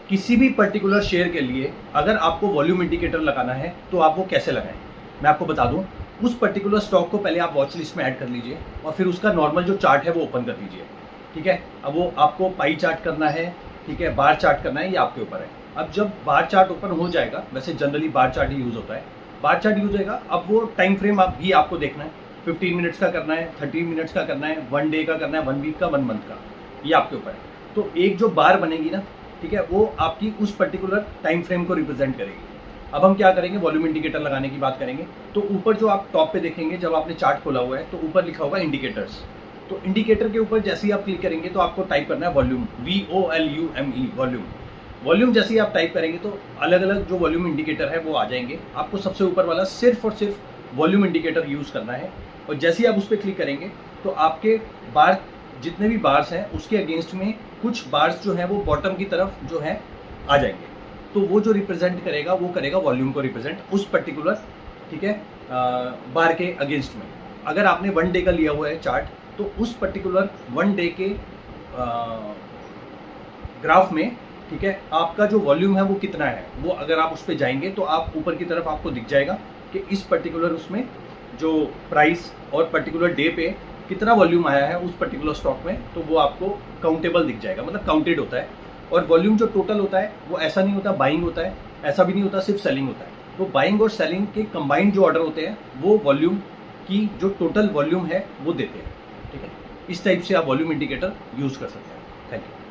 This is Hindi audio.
किसी भी पर्टिकुलर शेयर के लिए अगर आपको वॉल्यूम इंडिकेटर लगाना है तो आप वो कैसे लगाएं, मैं आपको बता दूं। उस पर्टिकुलर स्टॉक को पहले आप वॉच लिस्ट में ऐड कर लीजिए और फिर उसका नॉर्मल जो चार्ट है वो ओपन कर लीजिए। ठीक है, अब वो आपको पाई चार्ट करना है, ठीक है, बार चार्ट करना है, ये आपके ऊपर है। अब जब बार चार्ट ओपन हो जाएगा, वैसे जनरली बार चार्ट ही यूज़ होता है, बार चार्ट यूज होगा। अब वो टाइम फ्रेम भी आपको देखना है, 15 मिनट्स का करना है, 30 मिनट्स का करना है, 1 डे का करना है, 1 वीक का, 1 मंथ का, ये आपके ऊपर है। तो एक जो बार बनेगी ना, ठीक है, वो आपकी उस पर्टिकुलर टाइम फ्रेम को रिप्रेजेंट करेगी। अब हम क्या करेंगे, वॉल्यूम इंडिकेटर लगाने की बात करेंगे। तो ऊपर जो आप टॉप पे देखेंगे, जब आपने चार्ट खोला हुआ है तो ऊपर लिखा होगा इंडिकेटर्स। तो इंडिकेटर के ऊपर जैसे ही आप क्लिक करेंगे तो आपको टाइप करना है वॉल्यूम, VOLUME, वॉल्यूम। वॉल्यूम जैसे ही आप टाइप करेंगे तो अलग अलग जो वॉल्यूम इंडिकेटर है वो आ जाएंगे। आपको सबसे ऊपर वाला सिर्फ और सिर्फ वॉल्यूम इंडिकेटर यूज़ करना है और जैसे ही आप उस पर क्लिक करेंगे तो आपके बार, जितने भी बार्स हैं उसके अगेंस्ट में कुछ बार्स जो है वो बॉटम की तरफ जो है आ जाएंगे। तो वो जो रिप्रेजेंट करेगा वो करेगा वॉल्यूम को रिप्रेजेंट उस पर्टिकुलर, ठीक है, बार के अगेंस्ट में। अगर आपने 1 डे का लिया हुआ है चार्ट तो उस पर्टिकुलर 1 डे के ग्राफ में, ठीक है, आपका जो वॉल्यूम है वो कितना है, वो अगर आप उस पर जाएंगे तो आप ऊपर की तरफ आपको दिख जाएगा कि इस पर्टिकुलर उसमें जो प्राइस और पर्टिकुलर डे पे कितना वॉल्यूम आया है उस पर्टिकुलर स्टॉक में, तो वो आपको काउंटेबल दिख जाएगा, मतलब काउंटेड होता है। और वॉल्यूम जो टोटल होता है वो ऐसा नहीं होता बाइंग होता है, ऐसा भी नहीं होता सिर्फ सेलिंग होता है। तो बाइंग और सेलिंग के कंबाइंड जो ऑर्डर होते हैं वो वॉल्यूम की जो टोटल वॉल्यूम है वो देते हैं। ठीक है, इस टाइप से आप वॉल्यूम इंडिकेटर यूज़ कर सकते हैं। Thank you.